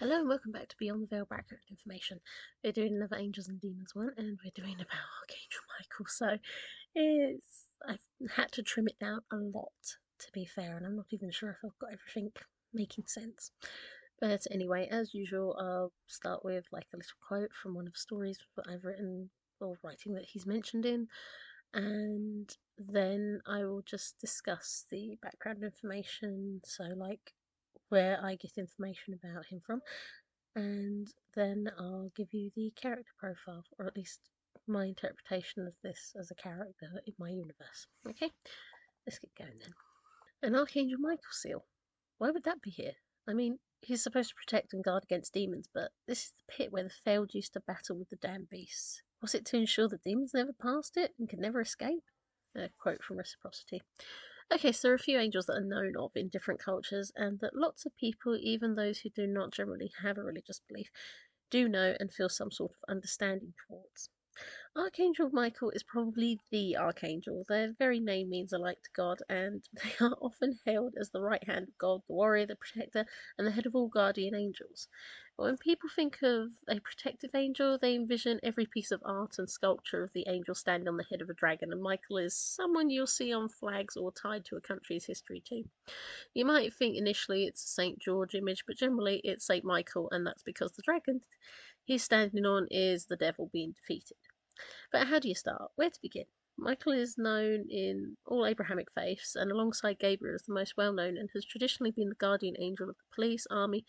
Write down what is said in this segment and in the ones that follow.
Hello and welcome back to Beyond the Veil background information. We're doing another Angels and Demons one, and we're doing about Archangel Michael. So I've had to trim it down a lot, to be fair, and I'm not even sure if I've got everything making sense. But anyway, as usual, I'll start with like a little quote from one of the stories that I've written or writing that he's mentioned in, and then I will just discuss the background information. So like where I get information about him from, and then I'll give you the character profile, or at least my interpretation of this as a character in my universe. Okay, let's get going then. An Archangel Michael seal. Why would that be here? I mean, he's supposed to protect and guard against demons, but this is the pit where the failed used to battle with the damned beasts. Was it to ensure that demons never passed it and could never escape? A quote from Reciprocity. Okay, so there are a few angels that are known of in different cultures, and that lots of people, even those who do not generally have a religious belief, do know and feel some sort of understanding towards. Archangel Michael is probably the archangel. Their very name means alike to God, and they are often hailed as the right hand of God, the warrior, the protector, and the head of all guardian angels. But when people think of a protective angel, they envision every piece of art and sculpture of the angel standing on the head of a dragon, and Michael is someone you'll see on flags or tied to a country's history too. You might think initially it's a St. George image, but generally it's St. Michael, and that's because the dragon he's standing on is the devil being defeated. But how do you start? Where to begin? Michael is known in all Abrahamic faiths, and alongside Gabriel is the most well known, and has traditionally been the guardian angel of the police, army,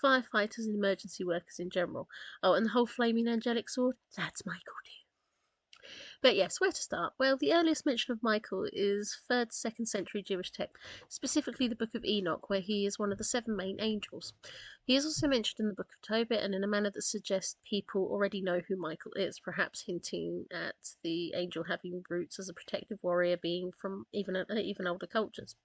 firefighters, and emergency workers in general. Oh, and the whole flaming angelic sword? That's Michael too. But yes, where to start? Well, the earliest mention of Michael is 3rd, 2nd century Jewish text, specifically the Book of Enoch, where he is one of the 7 main angels. He is also mentioned in the Book of Tobit, and in a manner that suggests people already know who Michael is, perhaps hinting at the angel having roots as a protective warrior being from even older cultures.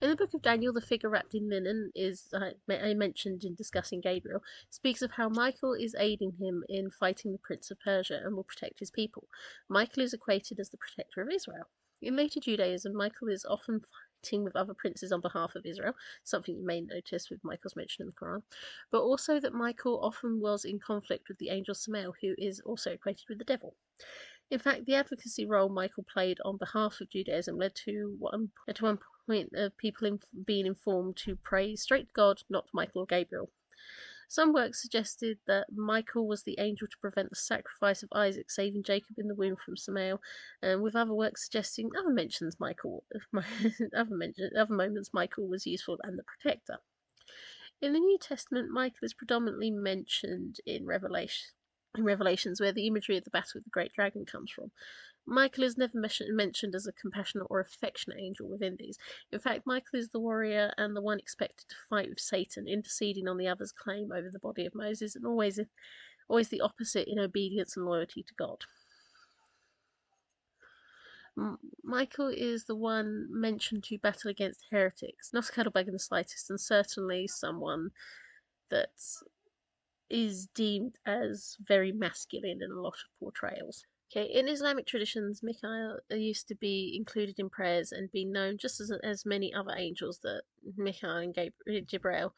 In the Book of Daniel, the figure wrapped in linen is I mentioned in discussing Gabriel, speaks of how Michael is aiding him in fighting the Prince of Persia and will protect his people. Michael is equated as the protector of Israel. In later Judaism, Michael is often fighting with other princes on behalf of Israel, something you may notice with Michael's mention in the Quran, but also that Michael often was in conflict with the angel Samael, who is also equated with the devil. In fact, the advocacy role Michael played on behalf of Judaism led to one point of people being informed to pray straight to God, not to Michael or Gabriel. Some works suggested that Michael was the angel to prevent the sacrifice of Isaac, saving Jacob in the womb from Samael, and with other works suggesting other moments Michael was useful and the protector. In the New Testament, Michael is predominantly mentioned in Revelations, where the imagery of the battle with the great dragon comes from. Michael is never mentioned as a compassionate or affectionate angel within these. In fact, Michael is the warrior and the one expected to fight with Satan, interceding on the other's claim over the body of Moses, and always the opposite in obedience and loyalty to God. Michael is the one mentioned to battle against heretics, not a cuddlebug in the slightest, and certainly someone that is deemed as very masculine in a lot of portrayals. Okay, in Islamic traditions, Michael used to be included in prayers and be known just as many other angels that Michael and Gabriel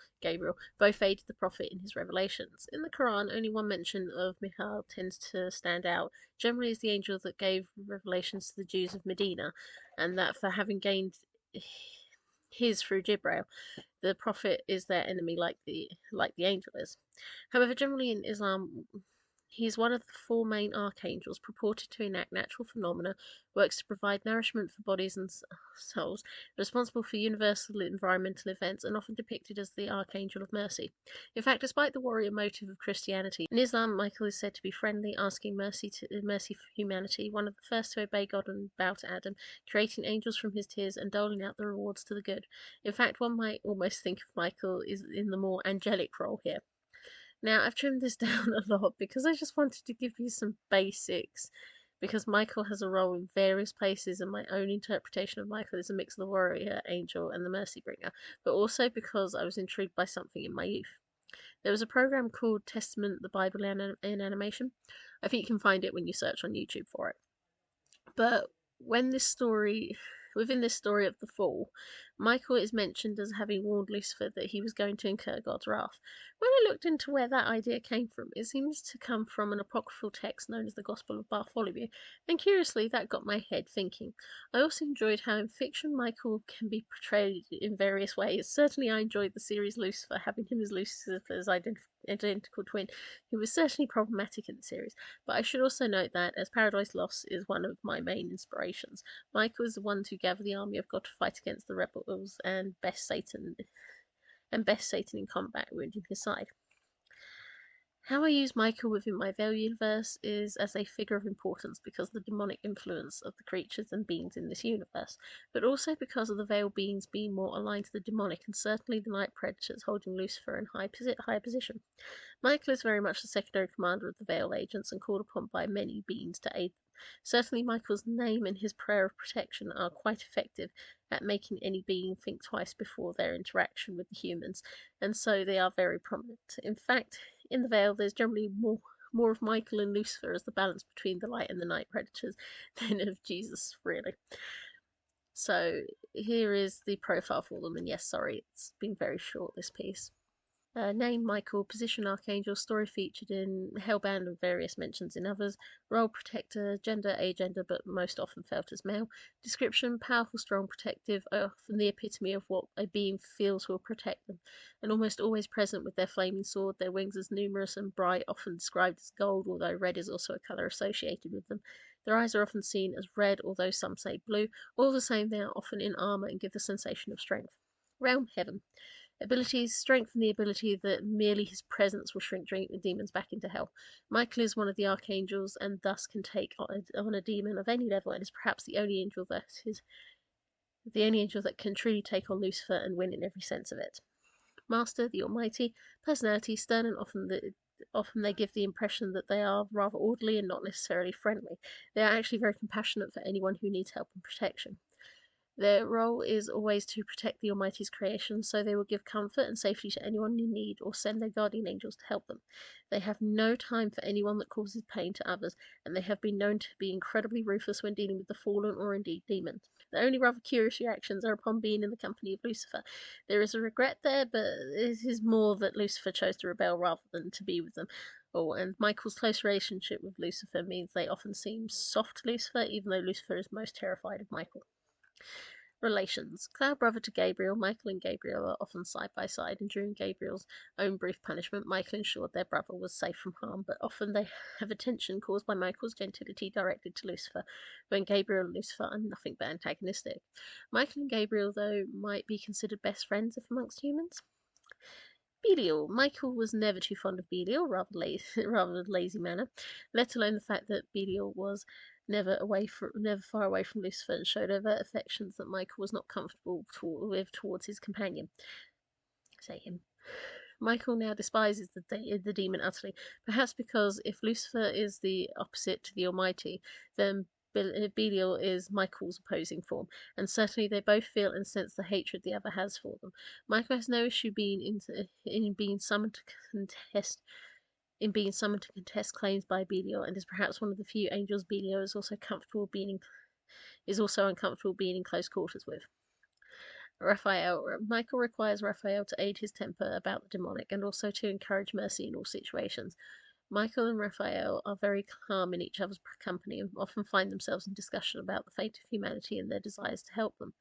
both aided the Prophet in his revelations. In the Quran, only one mention of Michael tends to stand out, generally as the angel that gave revelations to the Jews of Medina, and that for having gained his through Jibril, the Prophet is their enemy like the angel is. However, generally in Islam, he is one of the 4 main archangels purported to enact natural phenomena, works to provide nourishment for bodies and souls, responsible for universal environmental events, and often depicted as the Archangel of Mercy. In fact, despite the warrior motive of Christianity, in Islam, Michael is said to be friendly, asking mercy for humanity, one of the first to obey God and bow to Adam, creating angels from his tears and doling out the rewards to the good. In fact, one might almost think of Michael is in the more angelic role here. Now, I've trimmed this down a lot because I just wanted to give you some basics, because Michael has a role in various places, and my own interpretation of Michael is a mix of the warrior, angel, and the mercy bringer, but also because I was intrigued by something in my youth. There was a program called Testament, the Bible in Animation. I think you can find it when you search on YouTube for it. But within this story of the fall, Michael is mentioned as having warned Lucifer that he was going to incur God's wrath. When I looked into where that idea came from, it seems to come from an apocryphal text known as the Gospel of Bartholomew, and curiously that got my head thinking. I also enjoyed how in fiction Michael can be portrayed in various ways. Certainly I enjoyed the series Lucifer, having him as Lucifer's identical twin, who was certainly problematic in the series. But I should also note that, as Paradise Lost is one of my main inspirations, Michael is the one to gather the army of God to fight against the rebels and best Satan in combat, wounding his side. How I use Michael within my Veil universe is as a figure of importance because of the demonic influence of the creatures and beings in this universe, but also because of the Veil beings being more aligned to the demonic and certainly the night predators holding Lucifer in high position. Michael is very much the secondary commander of the Veil agents and called upon by many beings to aid them. Certainly Michael's name and his prayer of protection are quite effective at making any being think twice before their interaction with the humans, and so they are very prominent. In fact, in the Veil there's generally more of Michael and Lucifer as the balance between the light and the night predators than of Jesus, really. So here is the profile for them, and yes, sorry, it's been very short, this piece. Name Michael, position Archangel, story featured in Hellbound and various mentions in others, role protector, gender, agender, but most often felt as male. Description, powerful, strong, protective, often the epitome of what a being feels will protect them, and almost always present with their flaming sword, their wings as numerous and bright, often described as gold, although red is also a colour associated with them. Their eyes are often seen as red, although some say blue. All the same, they are often in armour and give the sensation of strength. Realm Heaven. Abilities strengthen the ability that merely his presence will shrink demons back into hell. Michael is one of the archangels and thus can take on a demon of any level and is perhaps the only angel that can truly take on Lucifer and win in every sense of it. Master, the Almighty, personality stern and often they give the impression that they are rather orderly and not necessarily friendly. They are actually very compassionate for anyone who needs help and protection. Their role is always to protect the Almighty's creation, so they will give comfort and safety to anyone in need or send their guardian angels to help them. They have no time for anyone that causes pain to others, and they have been known to be incredibly ruthless when dealing with the fallen or indeed demons. Their only rather curious reactions are upon being in the company of Lucifer. There is a regret there, but it is more that Lucifer chose to rebel rather than to be with them. Oh, and Michael's close relationship with Lucifer means they often seem soft to Lucifer, even though Lucifer is most terrified of Michael. Relations. Cloud brother to Gabriel, Michael and Gabriel are often side by side, and during Gabriel's own brief punishment, Michael ensured their brother was safe from harm, but often they have a tension caused by Michael's gentility directed to Lucifer, when Gabriel and Lucifer are nothing but antagonistic. Michael and Gabriel, though, might be considered best friends if amongst humans. Belial. Michael was never too fond of Belial, rather lazy manner, let alone the fact that Belial was never far away from Lucifer and showed overt affections that Michael was not comfortable with towards his companion. Say him. Michael now despises the demon utterly, perhaps because if Lucifer is the opposite to the Almighty, then Belial is Michael's opposing form, and certainly they both feel and sense the hatred the other has for them. Michael has no issue in being summoned to contest claims by Belial, and is perhaps one of the few angels Belial is also uncomfortable being in close quarters with. Raphael. Michael requires Raphael to aid his temper about the demonic and also to encourage mercy in all situations. Michael and Raphael are very calm in each other's company and often find themselves in discussion about the fate of humanity and their desires to help them.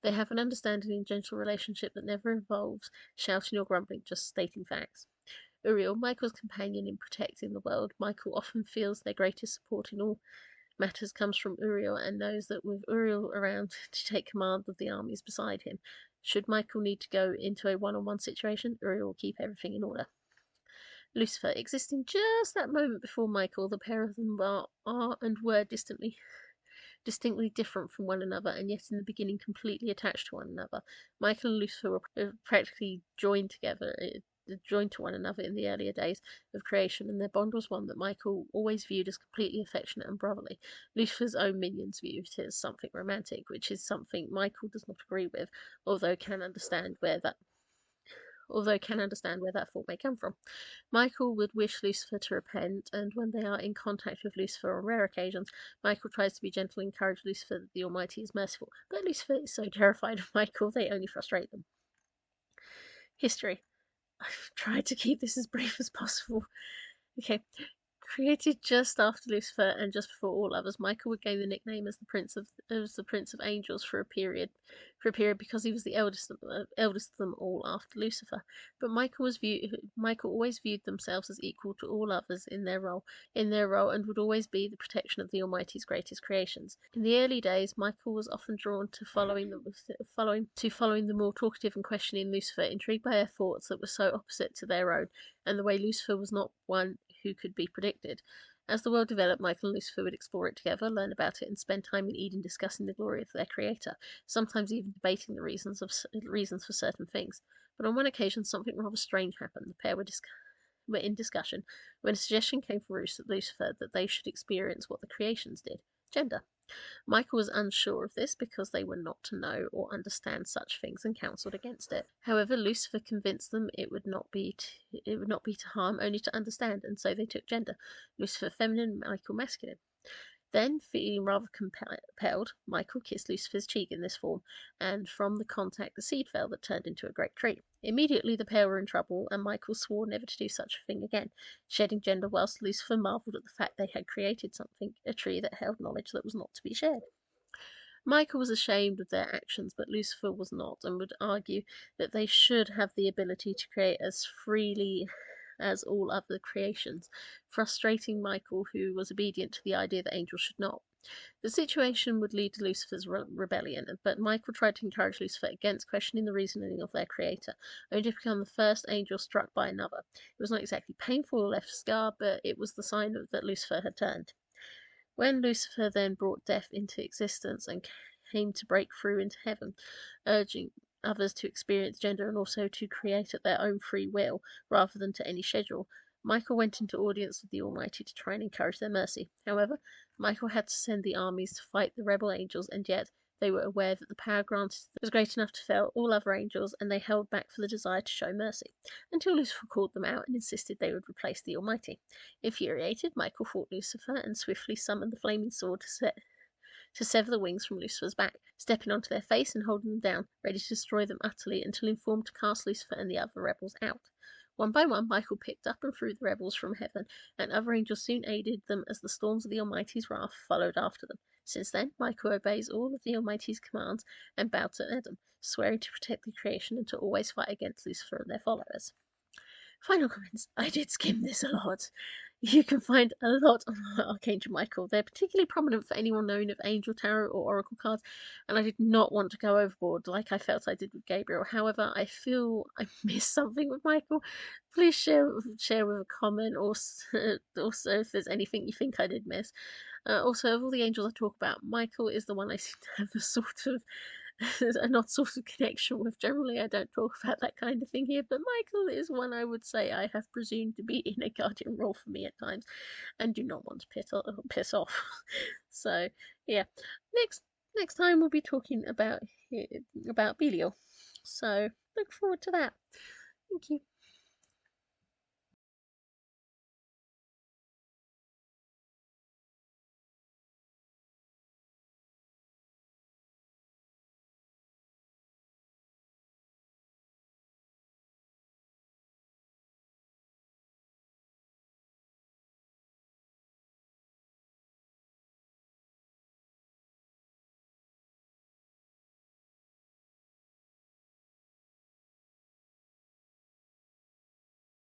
They have an understanding and gentle relationship that never involves shouting or grumbling, just stating facts. Uriel, Michael's companion in protecting the world. Michael often feels their greatest support in all matters comes from Uriel and knows that with Uriel around to take command of the armies beside him, should Michael need to go into a one-on-one situation, Uriel will keep everything in order. Lucifer, existing just that moment before Michael, the pair of them are and were distinctly different from one another, and yet in the beginning completely attached to one another. Michael and Lucifer were practically joined to one another in the earlier days of creation, and their bond was one that Michael always viewed as completely affectionate and brotherly. Lucifer's own minions viewed it as something romantic, which is something Michael does not agree with, although can understand where that although can understand where that thought may come from. Michael would wish Lucifer to repent, and when they are in contact with Lucifer on rare occasions, Michael tries to be gentle and encourage Lucifer that the Almighty is merciful. But Lucifer is so terrified of Michael, they only frustrate them. History. I've tried to keep this as brief as possible. Okay. Created just after Lucifer and just before all others, Michael would gain the nickname as the Prince of Angels for a period because he was the eldest of them all after Lucifer. But Michael always viewed themselves as equal to all others in their role, and would always be the protection of the Almighty's greatest creations. In the early days, Michael was often drawn to following the more talkative and questioning Lucifer, intrigued by their thoughts that were so opposite to their own, and the way Lucifer was not one who could be predicted. As the world developed, Michael and Lucifer would explore it together, learn about it, and spend time in Eden discussing the glory of their creator, sometimes even debating the reasons for certain things. But on one occasion, something rather strange happened. The pair were in discussion when a suggestion came from Lucifer that they should experience what the creations did: gender. Michael was unsure of this because they were not to know or understand such things and counselled against it. However, Lucifer convinced them it would not be to harm, only to understand, and so they took gender: Lucifer feminine, Michael masculine. Then, feeling rather compelled, Michael kissed Lucifer's cheek in this form, and from the contact the seed fell that turned into a great tree. Immediately the pair were in trouble, and Michael swore never to do such a thing again, shedding gender whilst Lucifer marvelled at the fact they had created a tree that held knowledge that was not to be shared. Michael was ashamed of their actions, but Lucifer was not, and would argue that they should have the ability to create as freely as all other creations, frustrating Michael, who was obedient to the idea that angels should not. The situation would lead to Lucifer's rebellion, but Michael tried to encourage Lucifer against questioning the reasoning of their creator, only to become the first angel struck by another. It was not exactly painful or left a scar, but it was the sign that Lucifer had turned. When Lucifer then brought death into existence and came to break through into heaven, urging others to experience gender and also to create at their own free will rather than to any schedule, Michael went into audience with the Almighty to try and encourage their mercy. However, Michael had to send the armies to fight the rebel angels, and yet they were aware that the power granted was great enough to fell all other angels, and they held back for the desire to show mercy, until Lucifer called them out and insisted they would replace the Almighty. Infuriated, Michael fought Lucifer and swiftly summoned the flaming sword to sever the wings from Lucifer's back, stepping onto their face and holding them down, ready to destroy them utterly until informed to cast Lucifer and the other rebels out. One by one, Michael picked up and threw the rebels from heaven, and other angels soon aided them as the storms of the Almighty's wrath followed after them. Since then, Michael obeys all of the Almighty's commands and bows to Adam, swearing to protect the creation and to always fight against Lucifer and their followers. Final comments. I did skim this a lot. You can find a lot on Archangel Michael. They're particularly prominent for anyone knowing of Angel Tarot or Oracle cards, and I did not want to go overboard like I felt I did with Gabriel. However, I feel I missed something with Michael. Please share with a comment, or also if there's anything you think I did miss. Also, of all the angels I talk about, Michael is the one I seem to have a sort of a not sort of connection with. Generally, I don't talk about that kind of thing here, but Michael is one I would say I have presumed to be in a guardian role for me at times, and do not want to piss off. So, yeah, next time we'll be talking about Belial. So, look forward to that. Thank you.